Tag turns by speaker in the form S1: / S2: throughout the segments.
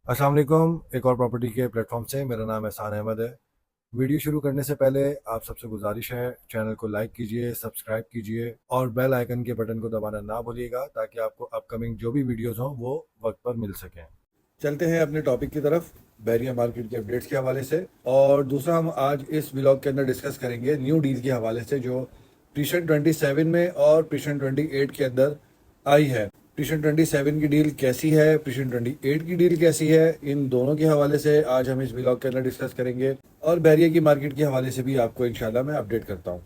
S1: अस्सलाम वालेकुम। एक और प्रॉपर्टी के प्लेटफॉर्म से मेरा नाम एहसान अहमद है। वीडियो शुरू करने से पहले आप सबसे गुजारिश है, चैनल को लाइक कीजिए, सब्सक्राइब कीजिए और बेल आइकन के बटन को दबाना ना भूलिएगा ताकि आपको अपकमिंग जो भी वीडियोस हों वो वक्त पर मिल सकें। चलते हैं अपने टॉपिक की तरफ, बैरिया मार्केट के अपडेट्स के हवाले से। और दूसरा, हम आज इस व्लॉग के अंदर डिस्कस करेंगे न्यू डील के हवाले से जो प्रीशन 27 में और प्रीशन 28 के अंदर आई है। प्रीशन 27 की डील कैसी है, प्रीशन 28 की डील कैसी है, इन दोनों के हवाले से आज हम इस व्लॉग के अंदर डिस्कस करेंगे और बैरिया की मार्केट के हवाले से भी आपको इंशाल्लाह मैं अपडेट करता हूँ।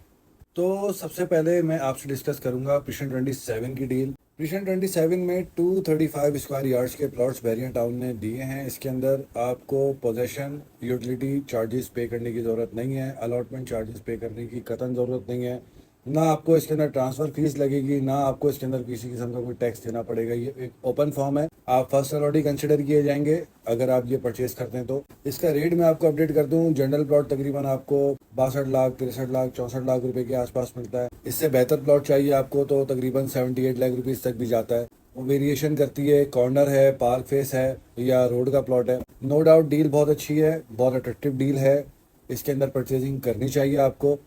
S1: तो सबसे पहले मैं आपसे डिस्कस करूंगा प्रीशन 27 की डील। प्रीशन 27 में 235 स्क्वायर यार्ड्स के प्लॉट्स बैरिया टाउन ने दिए हैं। इसके अंदर आपको पोजेशन यूटिलिटी चार्जेस पे करने की ज़रूरत नहीं है, अलॉटमेंट चार्जेस पे करने की कतई ज़रूरत नहीं है, ना आपको इसके अंदर ट्रांसफ़र फीस लगेगी, ना आपको इसके अंदर किसी किस्म का कोई टैक्स देना पड़ेगा। ये एक ओपन फॉर्म है, आप फर्स्ट अलॉटी कंसिडर किए जाएंगे अगर आप ये परचेज करते हैं तो। इसका रेट मैं आपको अपडेट कर दूं, जनरल प्लॉट तकरीबन आपको 62 लाख, 63 लाख, 64 लाख रुपए के आसपास मिलता है। इससे बेहतर प्लॉट चाहिए आपको तो तकरीबन 78 लाख रुपीज़ तक भी जाता है। वो वेरिएशन करती है, कॉर्नर है, पार्क फेस है या रोड का प्लॉट है। नो डाउट डील बहुत अच्छी है, बहुत अट्रैक्टिव डील है, इसके अंदर परचेजिंग करनी चाहिए आपको।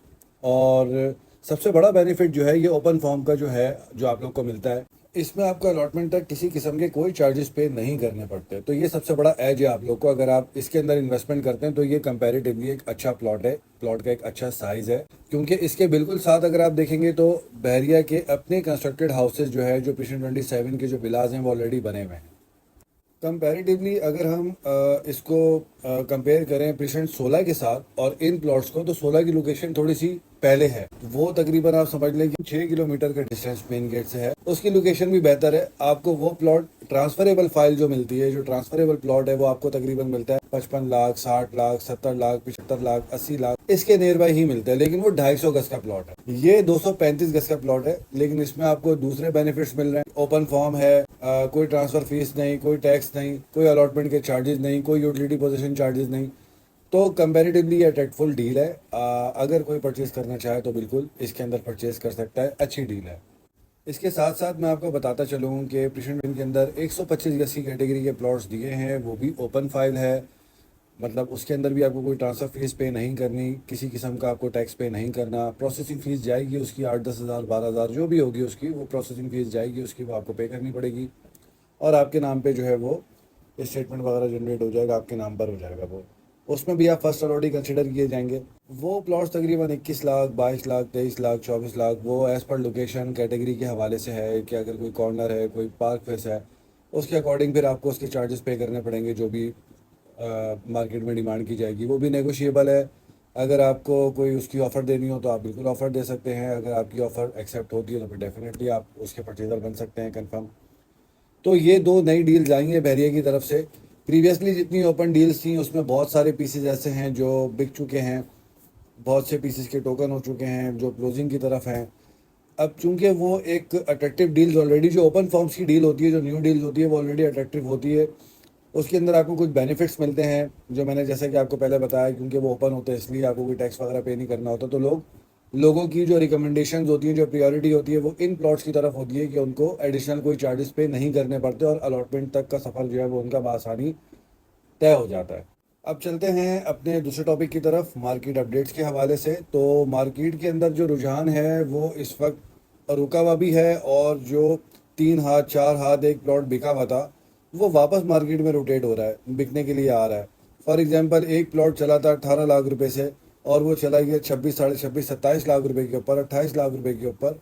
S1: और सबसे बड़ा बेनिफिट जो है ये ओपन फॉर्म का जो है, जो आप लोग को मिलता है, इसमें आपको अलॉटमेंट तक किसी किस्म के कोई चार्जेस पे नहीं करने पड़ते। तो ये सबसे बड़ा एज है आप लोग को। अगर आप इसके अंदर इन्वेस्टमेंट करते हैं तो ये कंपैरेटिवली एक अच्छा प्लॉट है, प्लॉट का एक अच्छा साइज है। क्योंकि इसके बिल्कुल साथ अगर आप देखेंगे तो बहरिया के अपने कंस्ट्रक्टेड हाउसेज जो है, जो प्रीशन 27 के जो विलाज हैं वो ऑलरेडी बने हुए हैं। कंपैरेटिवली अगर हम इसको कंपेयर करें प्रीशन 16 के साथ और इन प्लॉट्स को, तो 16 की लोकेशन थोड़ी सी पहले है। वो तकरीबन आप समझ लें कि 6 किलोमीटर का डिस्टेंस मेन गेट से है। उसकी लोकेशन भी बेहतर है। आपको वो प्लॉट ट्रांसफरेबल फाइल जो मिलती है, जो ट्रांसफरेबल प्लॉट है, वो आपको तकरीबन मिलता है 55 लाख, 60 लाख, 70 लाख, 75 लाख, 80 लाख, इसके नियर बाई ही मिलता है। लेकिन वो 250 गज का प्लॉट है, ये 235 गज का प्लॉट है। लेकिन इसमें आपको दूसरे बेनिफिट्स मिल रहे हैं। ओपन फॉर्म है, कोई ट्रांसफर फीस नहीं, कोई टैक्स नहीं, कोई अलॉटमेंट के चार्जेस नहीं, कोई यूटिलिटी पोजीशन चार्जेस नहीं। तो कंपैरेटिवली ये अट्रैक्टफुल डील है। अगर कोई परचेज करना चाहे तो बिल्कुल इसके अंदर परचेज कर सकता है, अच्छी डील है। इसके साथ साथ मैं आपको बताता चलूँ कि प्रीशन के अंदर 125 गज की कैटेगरी के प्लॉट्स दिए हैं, वो भी ओपन फाइल है। मतलब उसके अंदर भी आपको कोई ट्रांसफ़र फीस पे नहीं करनी, किसी किस्म का आपको टैक्स पे नहीं करना। प्रोसेसिंग फ़ीस जाएगी उसकी 8-10 हज़ार, 12 हज़ार जो भी होगी उसकी, वो प्रोसेसिंग फ़ीस जाएगी उसकी, वो आपको पे करनी पड़ेगी। और आपके नाम पे जो है वो स्टेटमेंट वगैरह जनरेट हो जाएगा, आपके नाम पर हो जाएगा वो। उसमें भी आप फर्स्ट अलॉटी कंसिडर किए जाएंगे। वो प्लॉट्स तकरीबन 21 लाख, 22 लाख, 23 लाख, 24 लाख, वो एज़ पर लोकेशन कैटेगरी के हवाले से है कि अगर कोई कॉर्नर है, कोई पार्क फेस है, उसके अकॉर्डिंग फिर आपको उसके चार्जेस पे करने पड़ेंगे। जो भी मार्केट में डिमांड की जाएगी वो भी नेगोशिएबल है। अगर आपको कोई उसकी ऑफ़र देनी हो तो आप बिल्कुल ऑफ़र दे सकते हैं। अगर आपकी ऑफ़र एक्सेप्ट होती है तो फिर डेफिनेटली आप उसके परचेज़र बन सकते हैं कंफर्म। तो ये दो नई डील्स आई हैं बहरिया की तरफ से। प्रीवियसली जितनी ओपन डील्स थी उसमें बहुत सारे पीसेज ऐसे हैं जो बिक चुके हैं, बहुत से पीसेस के टोकन हो चुके हैं जो क्लोजिंग की तरफ हैं। अब चूंकि वो एक अट्रैक्टिव डील्स ऑलरेडी, जो ओपन फॉर्म्स की डील होती है, जो न्यू डील्स होती है, वो ऑलरेडी अट्रैक्टिव होती है। उसके अंदर आपको कुछ बेनिफिट्स मिलते हैं जो मैंने जैसा कि आपको पहले बताया, क्योंकि वो ओपन होते हैं इसलिए आपको कोई टैक्स वगैरह पे नहीं करना होता। तो लोगों की जो रिकमेंडेशंस होती हैं, जो प्रायोरिटी होती है, वो इन प्लॉट्स की तरफ होती है कि उनको एडिशनल कोई चार्जेस पे नहीं करने पड़ते और अलॉटमेंट तक का सफ़र जो है वो उनका बआसानी तय हो जाता है। अब चलते हैं अपने दूसरे टॉपिक की तरफ, मार्केट अपडेट्स के हवाले से। तो मार्केट के अंदर जो रुझान है वो इस वक्त रुका हुआ भी है, और जो 3 हाथ 4 हाथ एक प्लॉट बिका हुआ था वो वापस मार्केट में रोटेट हो रहा है, बिकने के लिए आ रहा है। फॉर एग्जांपल एक प्लॉट चला था 18 लाख रुपए से और वो चला गया 26, साढ़े 26, 27 लाख रुपए के ऊपर, 28 लाख रुपए के ऊपर।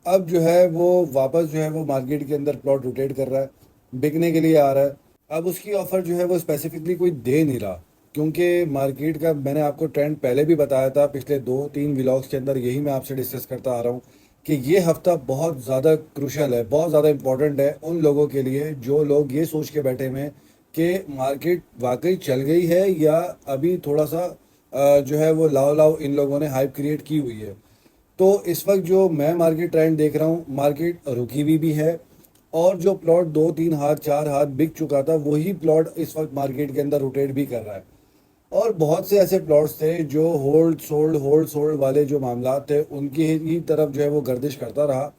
S1: अब जो है वो वापस जो है वो मार्केट के अंदर प्लॉट रोटेट कर रहा है, बिकने के लिए आ रहा है। अब उसकी ऑफ़र जो है वो स्पेसिफिकली कोई दे नहीं रहा, क्योंकि मार्केट का मैंने आपको ट्रेंड पहले भी बताया था, पिछले 2-3 व्लॉग्स के अंदर यही मैं आपसे डिस्कस करता आ रहा हूँ कि ये हफ्ता बहुत ज़्यादा क्रूशल है, बहुत ज़्यादा इंपॉर्टेंट है उन लोगों के लिए जो लोग ये सोच के बैठे हुए हैं कि मार्केट वाकई चल गई है या अभी थोड़ा सा जो है वो लाओ लाओ इन लोगों ने हाइप क्रिएट की हुई है। तो इस वक्त जो मैं मार्केट ट्रेंड देख रहा हूँ, मार्केट रुकी हुई भी है, और जो प्लॉट 2-3 हाथ 4 हाथ बिक चुका था वही प्लॉट इस वक्त मार्केट के अंदर रोटेट भी कर रहा है। और बहुत से ऐसे प्लॉट्स थे जो होल्ड सोल्ड वाले जो मामला थे उनकी ही तरफ जो है वो गर्दिश करता रहा।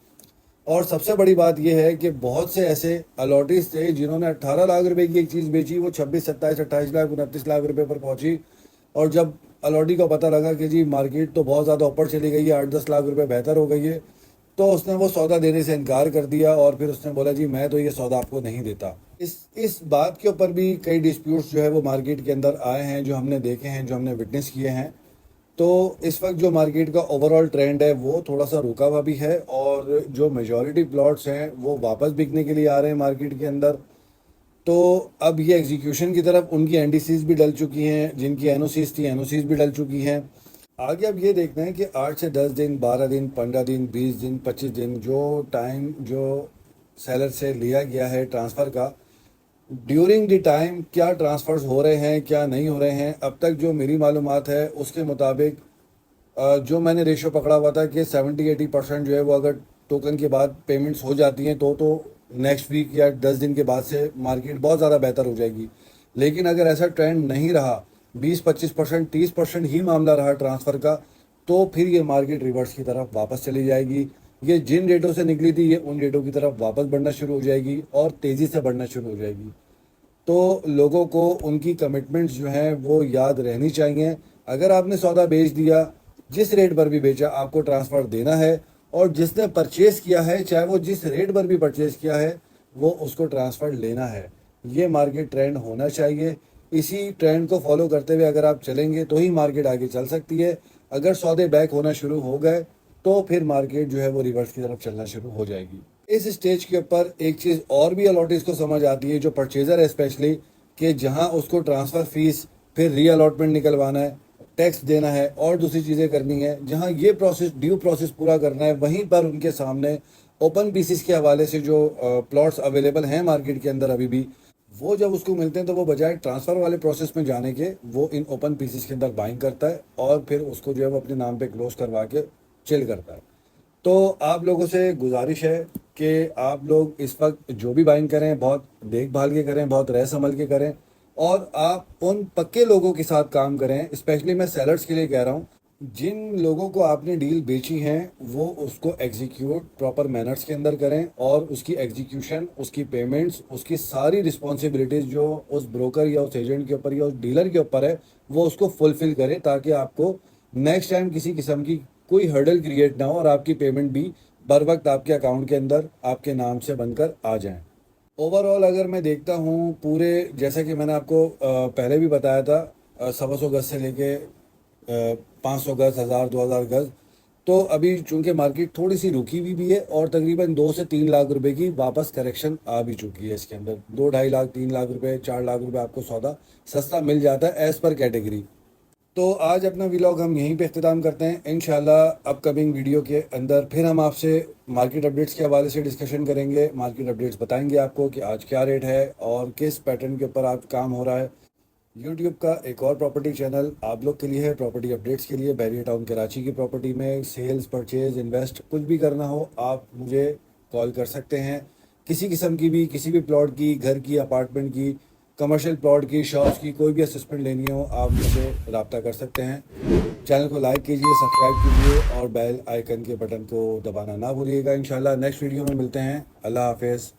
S1: اور سب سے بڑی بات یہ ہے کہ بہت سے ایسے الاٹیز تھے جنہوں نے 18 لاکھ روپے کی ایک چیز بیچی، وہ 26 27 28 لاکھ 29 لاکھ روپے پر پہنچی، اور جب الاٹی کو پتہ لگا کہ جی مارکیٹ تو بہت زیادہ اوپر چلی گئی ہے، 8 10 لاکھ روپے بہتر ہو گئی ہے، تو اس نے وہ سودا دینے سے انکار کر دیا، اور پھر اس نے بولا جی میں تو یہ سودا آپ کو نہیں دیتا۔ اس بات کے اوپر بھی کئی ڈسپیوٹس جو ہے وہ مارکیٹ کے اندر آئے ہیں، جو ہم نے دیکھے ہیں، جو ہم نے وٹنس کیے ہیں۔ تو اس وقت جو مارکیٹ کا اوورال ٹرینڈ ہے وہ تھوڑا سا رکا ہوا بھی ہے، اور جو میجورٹی پلاٹس ہیں وہ واپس بکنے کے لیے آ رہے ہیں مارکیٹ کے اندر۔ تو اب یہ ایگزیکیوشن کی طرف ان کی این ڈی سیز بھی ڈل چکی ہیں، جن کی این او سیز تھی این او سیز بھی ڈل چکی ہیں۔ آگے اب یہ دیکھنا ہے کہ 8 سے 10 دن 12 دن 15 دن 20 دن 25 دن جو ٹائم جو سیلر سے لیا گیا ہے ٹرانسفر کا، ڈیورنگ دی ٹائم کیا ٹرانسفرز ہو رہے ہیں کیا نہیں ہو رہے ہیں۔ اب تک جو میری معلومات ہے اس کے مطابق جو میں نے ریشو پکڑا ہوا تھا کہ 70-80% جو ہے وہ اگر ٹوکن کے بعد پیمنٹس ہو جاتی ہیں تو نیکسٹ ویک یا 10 دن کے بعد سے مارکیٹ بہت زیادہ بہتر ہو جائے گی۔ لیکن اگر ایسا ٹرینڈ نہیں رہا، 20-25% 30% ہی معاملہ رہا ٹرانسفر کا، تو پھر یہ مارکیٹ ریورس کی طرف واپس چلی جائے گی۔ یہ جن ریٹوں سے نکلی تھی یہ ان ریٹوں کی طرف واپس بڑھنا شروع ہو جائے گی، اور تیزی سے بڑھنا شروع ہو جائے گی۔ تو لوگوں کو ان کی کمٹمنٹس جو ہیں وہ یاد رہنی چاہیے۔ اگر آپ نے سودا بیچ دیا، جس ریٹ پر بھی بیچا آپ کو ٹرانسفر دینا ہے، اور جس نے پرچیز کیا ہے چاہے وہ جس ریٹ پر بھی پرچیز کیا ہے وہ اس کو ٹرانسفر لینا ہے۔ یہ مارکیٹ ٹرینڈ ہونا چاہیے۔ اسی ٹرینڈ کو فالو کرتے ہوئے اگر آپ چلیں گے تو ہی مارکیٹ آگے چل سکتی ہے۔ اگر سودے بیک ہونا شروع ہو گئے تو پھر مارکیٹ جو ہے وہ ریورس کی طرف چلنا شروع ہو جائے گی۔ اس اسٹیج کے اوپر ایک چیز اور بھی الاٹیز کو سمجھ آتی ہے، جو پرچیزر ہے اسپیشلی، کہ جہاں اس کو ٹرانسفر فیس، پھر ری الاٹمنٹ نکلوانا ہے، ٹیکس دینا ہے اور دوسری چیزیں کرنی ہے، جہاں یہ پروسیس ڈیو پروسیس پورا کرنا ہے، وہیں پر ان کے سامنے اوپن پیسز کے حوالے سے جو پلاٹس اویلیبل ہیں مارکیٹ کے اندر ابھی بھی، وہ جب اس کو ملتے ہیں تو وہ بجائے ٹرانسفر والے پروسیس میں جانے کے وہ ان اوپن پیسز کے اندر بائنگ کرتا ہے، اور پھر اس کو جو ہے وہ اپنے نام پہ کلوز کروا کے چل کرتا ہے۔ تو آپ لوگوں سے گزارش ہے کہ آپ لوگ اس وقت جو بھی بائنگ کریں بہت دیکھ بھال کے کریں، بہت رہ سنبھل کے کریں، اور آپ ان پکے لوگوں کے ساتھ کام کریں۔ اسپیشلی میں سیلرز کے لیے کہہ رہا ہوں، جن لوگوں کو آپ نے ڈیل بیچی ہیں وہ اس کو ایگزیکیوٹ پراپر مینرز کے اندر کریں، اور اس کی ایگزیکیوشن، اس کی پیمنٹس، اس کی ساری رسپانسبلٹیز جو اس بروکر یا اس ایجنٹ کے اوپر یا اس ڈیلر کے اوپر ہے وہ اس کو فلفل کریں، تاکہ آپ کو نیکسٹ ٹائم کسی قسم کی کوئی ہرڈل کریٹ نہ ہو، اور آپ کی پیمنٹ بھی بر وقت آپ کے اکاؤنٹ کے اندر آپ کے نام سے بن کر آ جائیں۔ اوورال اگر میں دیکھتا ہوں پورے، جیسا کہ میں نے آپ کو پہلے بھی بتایا تھا، 100 گز سے لے کے 500 گز 1000 2000 گز، تو ابھی چونکہ مارکیٹ تھوڑی سی رکی ہوئی بھی ہے، اور تقریباً 2 سے 3 لاکھ روپے کی واپس کریکشن آ بھی چکی ہے اس کے اندر۔ 2-2.5 لاکھ 3 لاکھ روپے 4 لاکھ روپے آپ کو سودا سستا مل جاتا ہے ایز پر کیٹیگری۔ تو آج اپنا ولاگ ہم یہیں پہ اختتام کرتے ہیں۔ انشاءاللہ اپ کمنگ ویڈیو کے اندر پھر ہم آپ سے مارکیٹ اپڈیٹس کے حوالے سے ڈسکشن کریں گے، مارکیٹ اپڈیٹس بتائیں گے آپ کو کہ آج کیا ریٹ ہے اور کس پیٹرن کے اوپر آج کام ہو رہا ہے۔ یوٹیوب کا ایک اور پراپرٹی چینل آپ لوگ کے لیے ہے، پراپرٹی اپڈیٹس کے لیے۔ بحریہ ٹاؤن کراچی کی پراپرٹی میں سیلز، پرچیز، انویسٹ کچھ بھی کرنا ہو آپ مجھے کال کر سکتے ہیں۔ کسی قسم کی بھی، کسی بھی پلاٹ کی، گھر کی، اپارٹمنٹ کی، کمرشل پلاٹ کی، شاپس کی کوئی بھی اسسمنٹ لینی ہو آپ مجھ سے رابطہ کر سکتے ہیں۔ چینل کو لائک کیجئے، سبسکرائب کیجئے، اور بیل آئیکن کے بٹن کو دبانا نہ بھولیے گا۔ انشاءاللہ نیکسٹ ویڈیو میں ملتے ہیں۔ اللہ حافظ۔